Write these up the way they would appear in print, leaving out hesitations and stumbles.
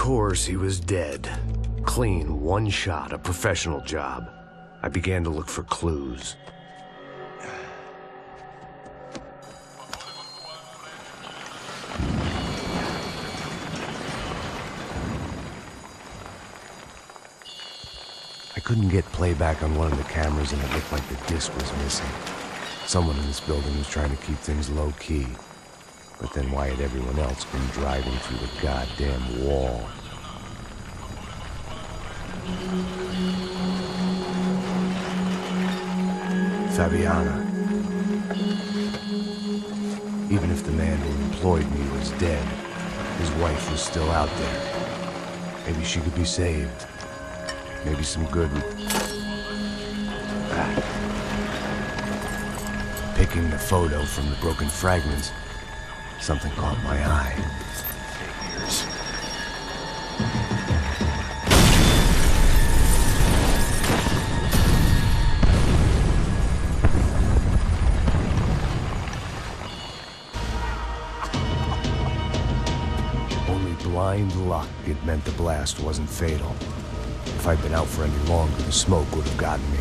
course, he was dead. Clean, one shot, a professional job. I began to look for clues. I couldn't get playback on one of the cameras and it looked like the disc was missing. Someone in this building was trying to keep things low-key. But then why had everyone else been driving through the goddamn wall? Fabiana. Even if the man who employed me was dead, his wife was still out there. Maybe she could be saved. Maybe some good... Picking the photo from the broken fragments, something caught my eye. Figures. Only blind luck it meant the blast wasn't fatal. If I'd been out for any longer, the smoke would have gotten me.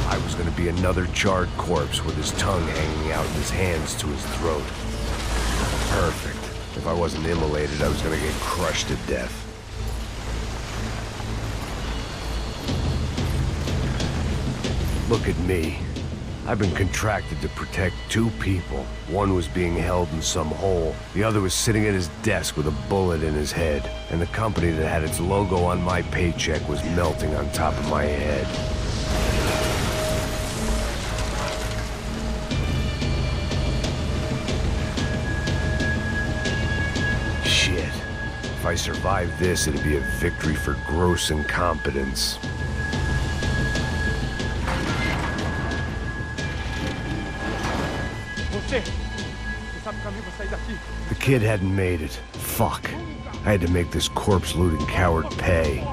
I was going to be another charred corpse with his tongue hanging out of his hands to his throat. Perfect. If I wasn't immolated, I was going to get crushed to death. Look at me. I've been contracted to protect two people. One was being held in some hole. The other was sitting at his desk with a bullet in his head. And the company that had its logo on my paycheck was melting on top of my head. Shit. If I survived this, it'd be a victory for gross incompetence. The kid hadn't made it. Fuck. I had to make this corpse-looting coward pay.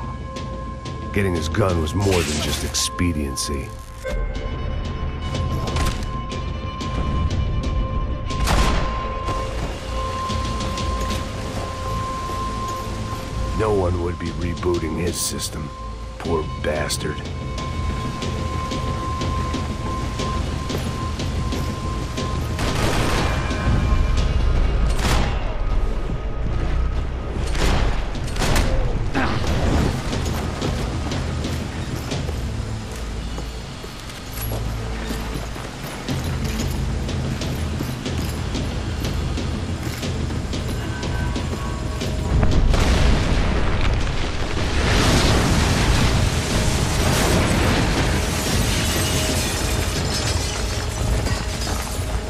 Getting his gun was more than just expediency. No one would be rebooting his system. Poor bastard.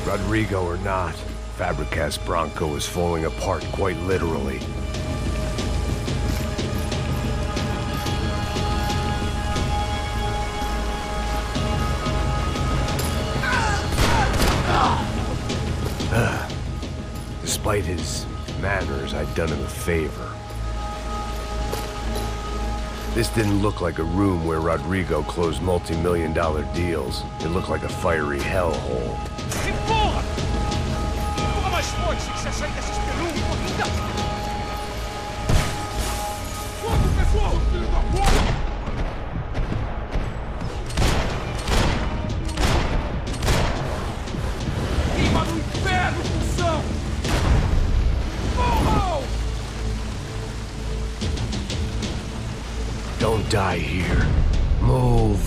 Rodrigo or not, Fabricas Bronco is falling apart quite literally. Despite his manners, I'd done him a favor. This didn't look like a room where Rodrigo closed multi-million-dollar deals. It looked like a fiery hellhole. Don't die here. Move.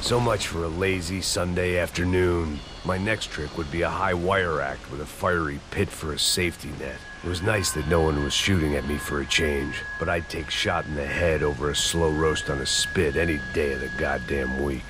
So much for a lazy Sunday afternoon. My next trick would be a high wire act with a fiery pit for a safety net. It was nice that no one was shooting at me for a change, but I'd take shot in the head over a slow roast on a spit any day of the goddamn week.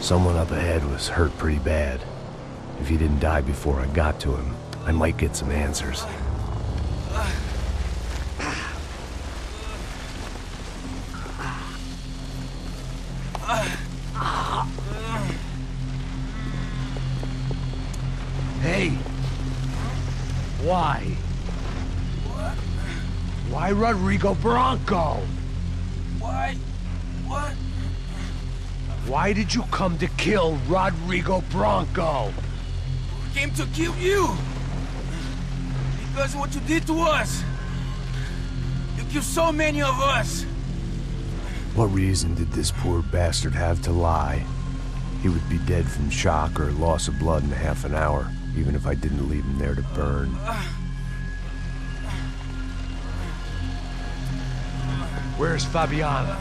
Someone up ahead was hurt pretty bad. If he didn't die before I got to him, I might get some answers. Hey! Why? Why Rodrigo Bronco? Why? What? Why did you come to kill Rodrigo Bronco? We came to kill you! Because of what you did to us! You killed so many of us! What reason did this poor bastard have to lie? He would be dead from shock or loss of blood in half an hour, even if I didn't leave him there to burn. Where's Fabiana?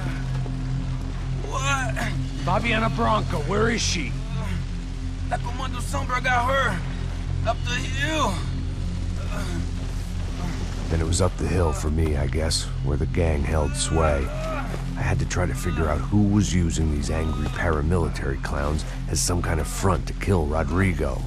What? Fabiana Bronco, where is she? That Comando Sombra got her! Up the hill! Then it was up the hill for me, I guess, where the gang held sway. I had to try to figure out who was using these angry paramilitary clowns as some kind of front to kill Rodrigo.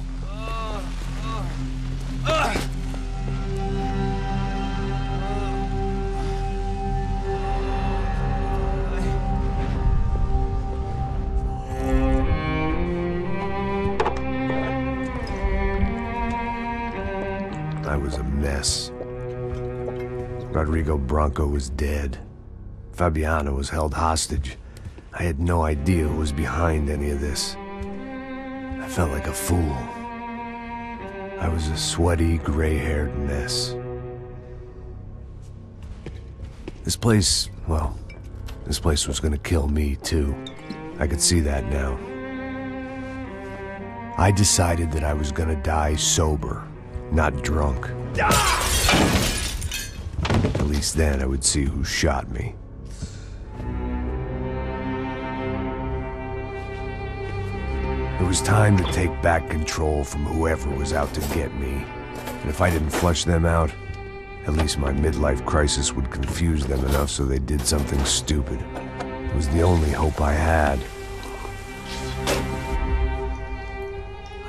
I was a mess. Rodrigo Bronco was dead. Fabiana was held hostage. I had no idea who was behind any of this. I felt like a fool. I was a sweaty, gray-haired mess. This place, well, this place was gonna kill me too. I could see that now. I decided that I was gonna die sober, not drunk. At least then I would see who shot me. It was time to take back control from whoever was out to get me. And if I didn't flush them out, at least my midlife crisis would confuse them enough so they did something stupid. It was the only hope I had.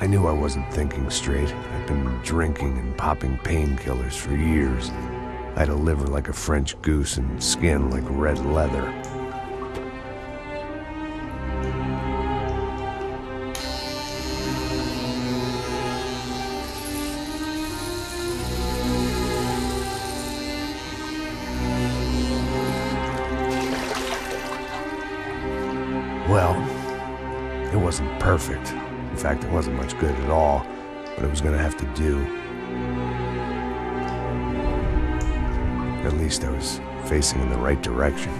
I knew I wasn't thinking straight. I'd been drinking and popping painkillers for years. I had a liver like a French goose and skin like red leather. Well, it wasn't perfect. In fact, it wasn't much good at all, but it was gonna have to do. At least I was facing in the right direction.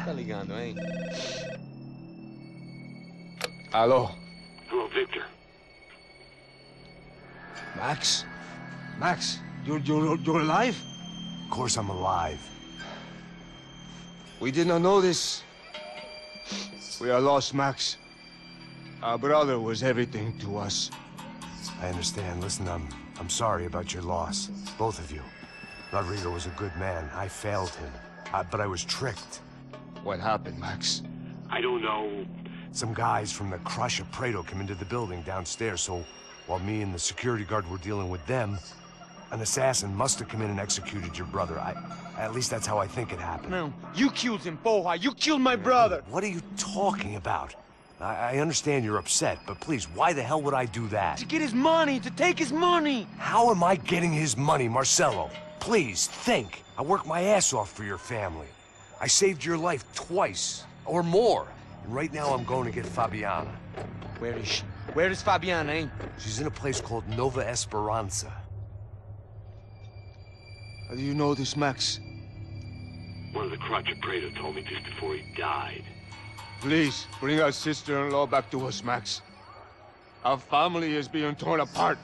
Tá ligando, hein? Alô? Hello, Victor. Max? Max, you're alive? Of course I'm alive. We did not know this. We are lost, Max. Our brother was everything to us. I understand. Listen, I'm sorry about your loss. Both of you. Rodrigo was a good man. I failed him. But I was tricked. What happened, Max? I don't know. Some guys from the Crush of Prado came into the building downstairs, so while me and the security guard were dealing with them, an assassin must have come in and executed your brother. At least that's how I think it happened. No, you killed him, Porra. You killed my brother. What are you talking about? I understand you're upset, but please, why the hell would I do that? To get his money, to take his money. How am I getting his money, Marcelo? Please, think. I worked my ass off for your family. I saved your life twice, or more. And right now I'm going to get Fabiana. Where is she? Where is Fabiana, eh? She's in a place called Nova Esperanza. How do you know this, Max? One of the Crotch of Prado told me just before he died. Please, bring our sister-in-law back to us, Max. Our family is being torn apart.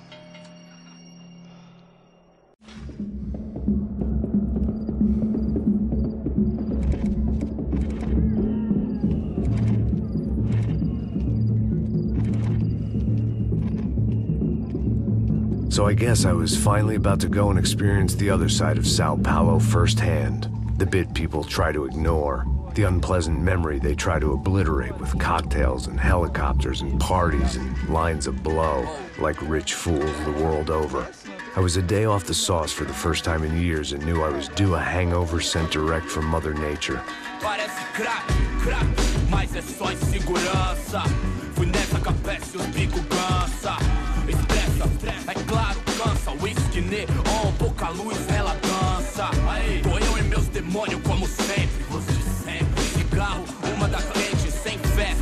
So I guess I was finally about to go and experience the other side of Sao Paulo firsthand. The bit people try to ignore. The unpleasant memory they try to obliterate with cocktails and helicopters and parties and lines of blow, like rich fools the world over. I was a day off the sauce for the first time in years and knew I was due a hangover sent direct from Mother Nature. Parece crack, mas é só insegurança. Fui nessa capeste, os bico cansa. Expressa, é claro, cansa. Whisky, neon, pouca luz, ela dança. Tô eu e meus demônios como sempre. Você sempre. Cigarro, uma da frente, sem fé.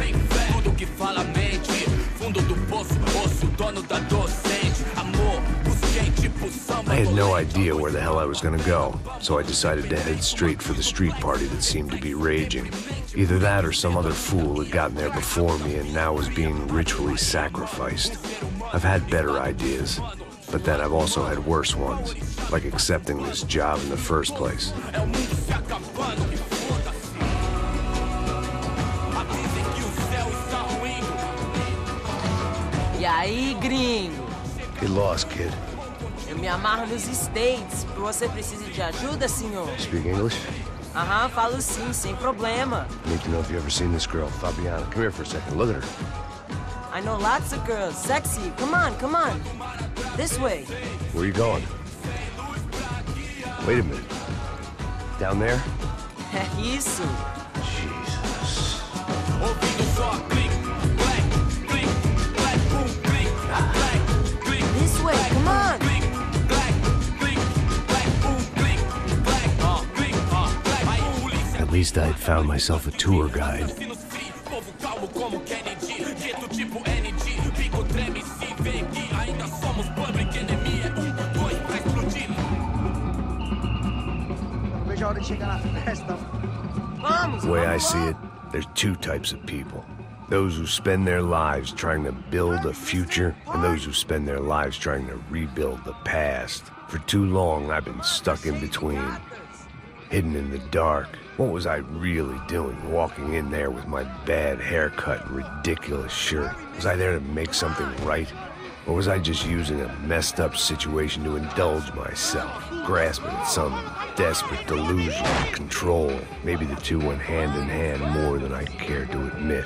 Tudo que fala mente. Fundo do poço, osso, dono da docente. Amor, busquei tipo samba. I had no idea where the hell I was gonna go, so I decided to head straight for the street party that seemed to be raging. Either that or some other fool had gotten there before me and now was being ritually sacrificed. I've had better ideas, but then I've also had worse ones, like accepting this job in the first place. E aí, gringo? Get lost, kid. Eu me amarro nos States. Você precisa de ajuda, senhor? Speak English? Aham, falo sim, sem problema. Need to know if you've ever seen this girl, Fabiana. Come here for a second. Look at her. I know lots of girls. Sexy. Come on, come on. This way. Where are you going? Wait a minute. Down there? É isso. Jesus. This way, come on. At least I'd found myself a tour guide. The way I see it, there's two types of people. Those who spend their lives trying to build a future, and those who spend their lives trying to rebuild the past. For too long, I've been stuck in between, hidden in the dark. What was I really doing, walking in there with my bad haircut and ridiculous shirt? Was I there to make something right? Or was I just using a messed up situation to indulge myself, grasping at some desperate delusion of control? Maybe the two went hand in hand more than I cared to admit.